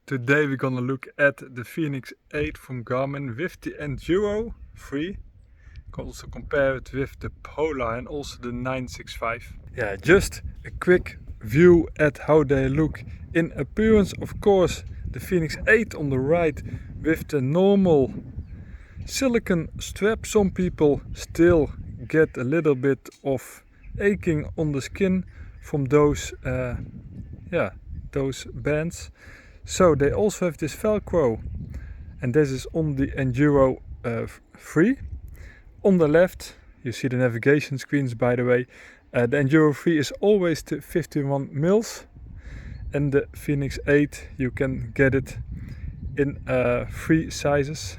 Today we're gonna look at the Fenix 8 from Garmin with the Enduro 3. You can also compare it with the Polar and also the 965. Yeah, just a quick view at how they look in appearance. Of course, the Fenix 8 on the right with the normal silicone strap. Some people still get a little bit of aching on the skin from those those bands. So they also have this Velcro, and this is on the Enduro 3. On the left you see the navigation screens, by the way. The Enduro 3 is always the 51 mils, and the Fenix 8 you can get it in 3 sizes.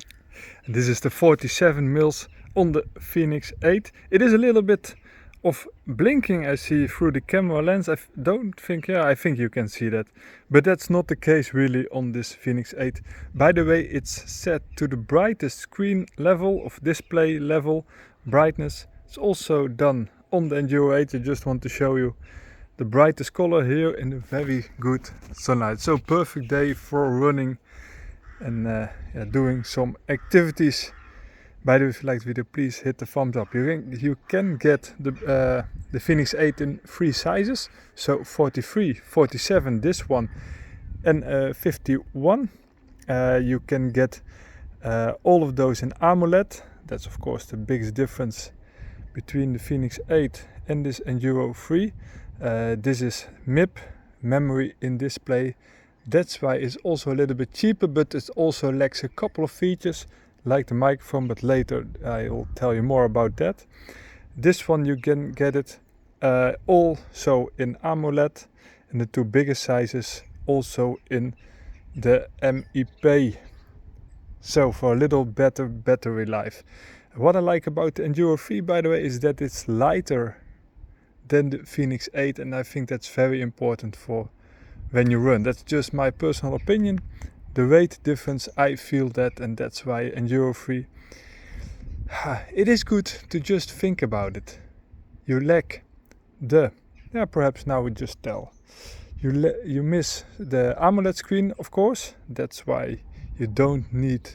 And this is the 47 mils on the Fenix 8. It is a little bit of blinking I see through the camera lens. I think you can see that, but that's not the case really on this Fenix 8. By the way, it's set to the brightest screen level of display level brightness. It's also done on the Enduro 8. I just want to show you the brightest color here in the very good sunlight. So perfect day for running and doing some activities. By the way, if you liked the video, please hit the thumbs up. You can get the Fenix 8 in 3 sizes, so 43, 47, this one, and 51. You can get all of those in AMOLED. That's of course the biggest difference between the Fenix 8 and this Enduro 3. This is MIP, memory in display. That's why it's also a little bit cheaper, but it also lacks a couple of features like the microphone, but later I'll tell you more about that. This one you can get it also in AMOLED, and the 2 biggest sizes also in the MIP. So for a little better battery life. What I like about the Enduro 3, by the way, is that it's lighter than the Fenix 8, and I think that's very important for when you run. That's just my personal opinion. The weight difference, I feel that, and that's why Enduro 3, it is good to just think about it. You lack perhaps now we just tell. You miss the AMOLED screen, of course. That's why you don't need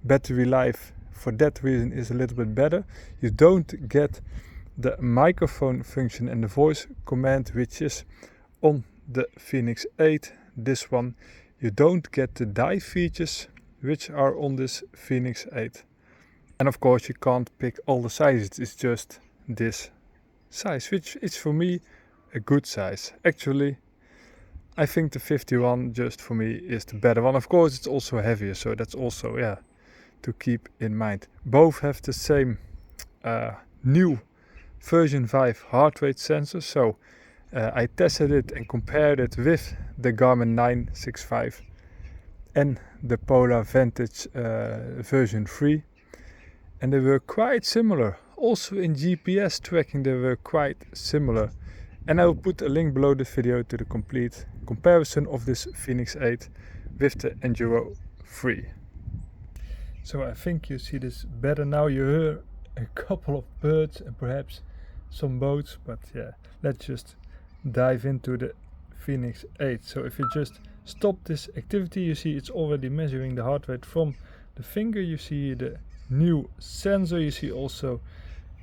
battery life. For that reason is a little bit better. You don't get the microphone function and the voice command, which is on the Fenix 8. This one you don't get the dive features which are on this Fenix 8. And of course you can't pick all the sizes, it's just this size, which is for me a good size. Actually, I think the 51 just for me is the better one. Of course it's also heavier, so that's also to keep in mind. Both have the same new version 5 heart rate sensor. So I tested it and compared it with the Garmin 965 and the Polar Vantage version 3, and they were quite similar. Also in GPS tracking they were quite similar, and I will put a link below this video to the complete comparison of this Fenix 8 with the Enduro 3. So I think you see this better now. You hear a couple of birds and perhaps some boats, but yeah, let's just dive into the Fenix 8. So if you just stop this activity, you see it's already measuring the heart rate from the finger. You see the new sensor. You see also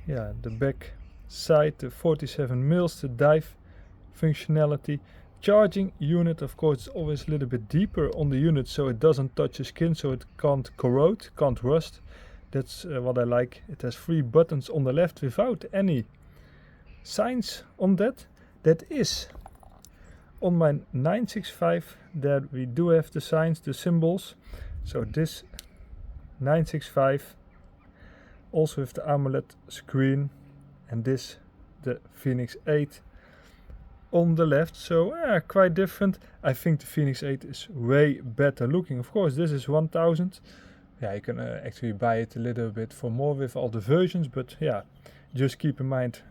the back side, the 47 mils, the dive functionality. Charging unit, of course, is always a little bit deeper on the unit, so it doesn't touch the skin, so it can't corrode, can't rust. That's what I like. It has 3 buttons on the left without any signs on that. That is on my 965, that we do have the signs, the symbols. So this 965 also with the AMOLED screen, and this the Fenix 8 on the left. So quite different. I think the Fenix 8 is way better looking. Of course this is 1000. You can actually buy it a little bit for more with all the versions, but just keep in mind,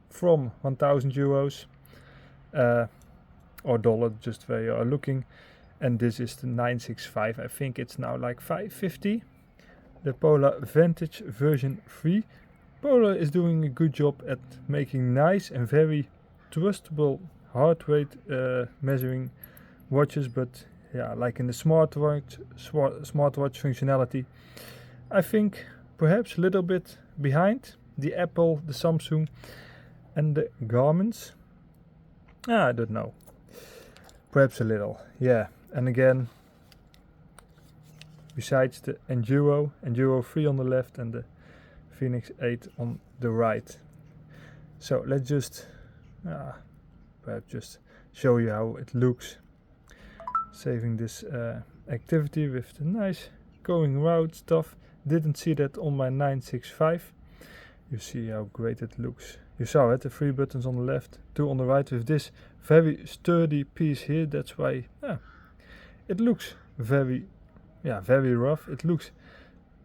from 1000 euros or dollar, just where you are looking. And this is the 965. I think it's now like 550. The Polar Vantage version 3. Polar is doing a good job at making nice and very trustable heart rate measuring watches, but yeah, like in the smartwatch functionality, I think perhaps a little bit behind the Apple, the Samsung, and the Garmin's. I don't know. Perhaps a little, yeah. And again, besides the Enduro 3 on the left and the Fenix 8 on the right. So let's just perhaps just show you how it looks. Saving this activity with the nice going route stuff. Didn't see that on my 965. You see how great it looks. You saw it, the 3 buttons on the left, 2 on the right with this very sturdy piece here. That's why it looks very rough. It looks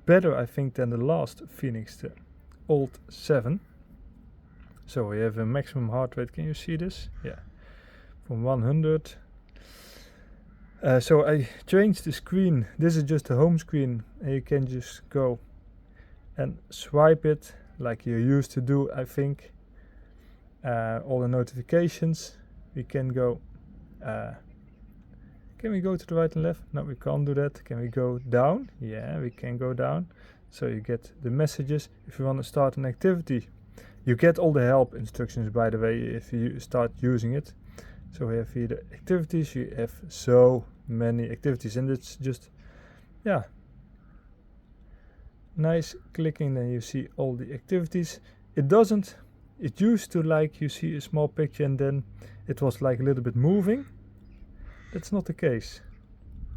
better, I think, than the last Fenix, the old 7. So we have a maximum heart rate. Can you see this? Yeah, from 100. So I changed the screen. This is just the home screen, and you can just go and swipe it like you used to do, I think. All the notifications. We can go. Can we go to the right and left? No, we can't do that. Can we go down? Yeah, we can go down. So you get the messages. If you want to start an activity, you get all the help instructions, by the way, if you start using it. So we have here the activities. You have so many activities, and it's just, yeah, nice clicking. Then you see all the activities. It used to, like, you see a small picture and then it was like a little bit moving. That's not the case.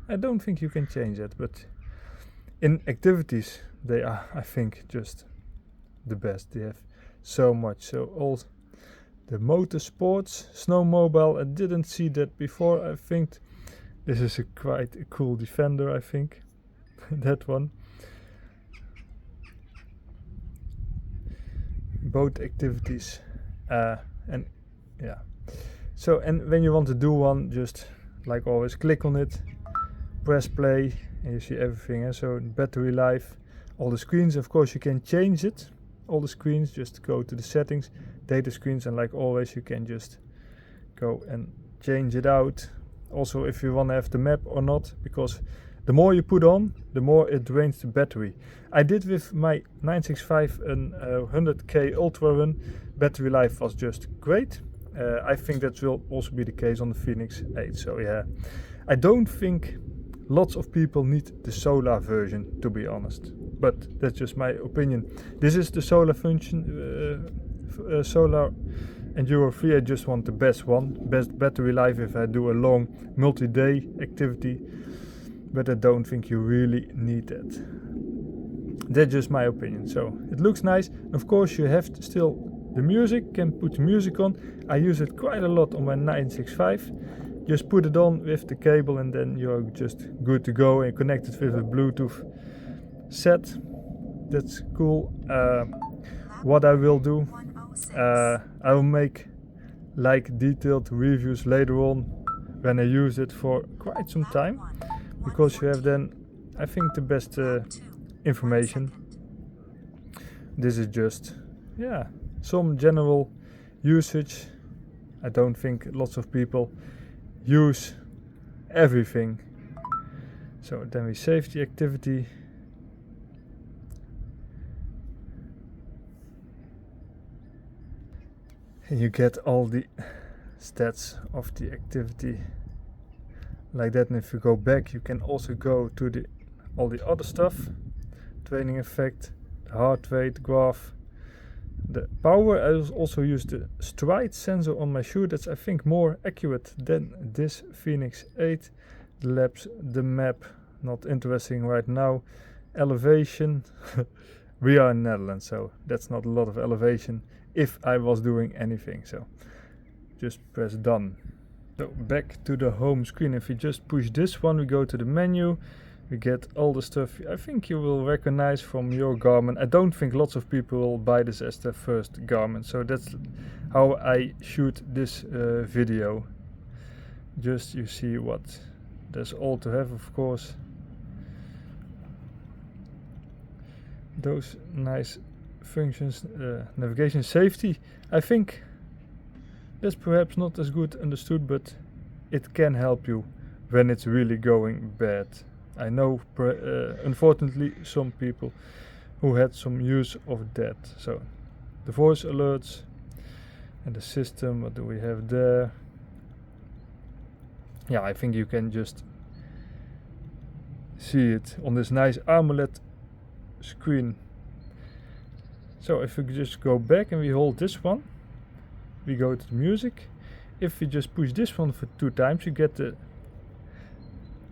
I don't think you can change that, but in activities they are, I think, just the best. They have so much. So all the motorsports, snowmobile, I didn't see that before. I think this is quite a cool Defender, I think. That one. Both activities, and yeah. So, and when you want to do one, just like always, click on it, press play, and you see everything. So battery life, all the screens, of course you can change it. All the screens, just go to the settings, data screens, and like always you can just go and change it out. Also, if you want to have the map or not, because the more you put on, the more it drains the battery. I did with my 965 and 100k Ultra Run. Battery life was just great. I think that will also be the case on the Fenix 8. So yeah, I don't think lots of people need the solar version, to be honest. But that's just my opinion. This is the solar function, solar Enduro 3. I just want the best one, best battery life if I do a long multi-day activity. But I don't think you really need that. That's just my opinion. So it looks nice. Of course, you have still the music. Can put the music on. I use it quite a lot on my 965. Just put it on with the cable, and then you're just good to go and connect it with a Bluetooth set. That's cool. What I will do, I will make like detailed reviews later on when I use it for quite some time. Because you have then, I think, the best information. This is just, yeah, some general usage. I don't think lots of people use everything. So then we save the activity. And you get all the stats of the activity. Like that, and if you go back, you can also go to all the other stuff, training effect, the heart rate graph, the power. I also use the stride sensor on my shoe. That's, I think, more accurate than this Fenix 8. The laps, the map, not interesting right now. Elevation, we are in Netherlands, so that's not a lot of elevation if I was doing anything. So just press done. So back to the home screen. If you just push this one, we go to the menu. We get all the stuff I think you will recognize from your Garmin. I don't think lots of people will buy this as their first Garmin. So that's how I shoot this video. Just you see what there's all to have, of course. Those nice functions, navigation, safety. I think that's perhaps not as good understood, but it can help you when it's really going bad. I know unfortunately some people who had some use of that. So the voice alerts and the system, what do we have there? Yeah, I think you can just see it on this nice AMOLED screen. So if we just go back and we hold this one, we go to the music. If we just push this one for 2 times, you get the,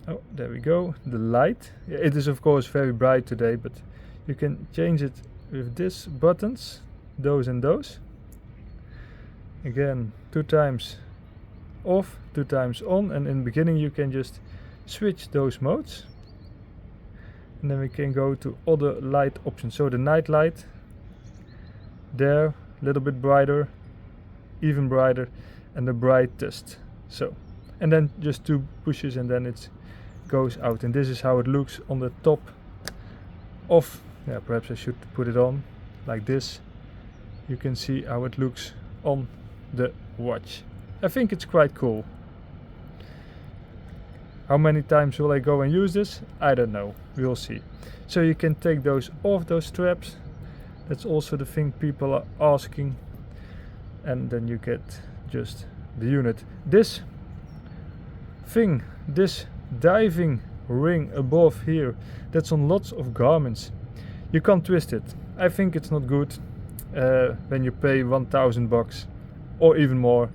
oh, there we go, the light. Yeah, it is of course very bright today, but you can change it with these buttons, those and those. Again, 2 times off, 2 times on, and in the beginning you can just switch those modes. And then we can go to other light options. So the night light, there, a little bit brighter, even brighter, and the brightest. So, and then just 2 pushes and then it goes out. And this is how it looks on the top of, yeah, perhaps I should put it on like this. You can see how it looks on the watch. I think it's quite cool. How many times will I go and use this? I don't know, we'll see. So you can take those off, those straps. That's also the thing people are asking. And then you get just the unit. This thing, this diving ring above here, that's on lots of Garmin's. You can't twist it. I think it's not good when you pay $1,000 or even more.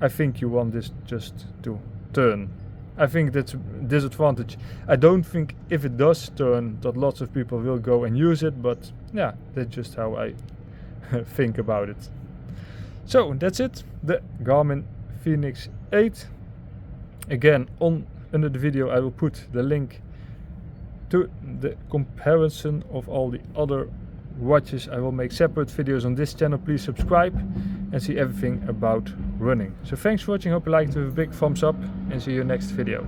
I think you want this just to turn. I think that's a disadvantage. I don't think if it does turn that lots of people will go and use it, but yeah, that's just how I think about it. So that's it, the Garmin Fenix 8. Again, under the video I will put the link to the comparison of all the other watches. I will make separate videos on this channel. Please subscribe and see everything about running. So thanks for watching, hope you liked it with a big thumbs up, and see you next video.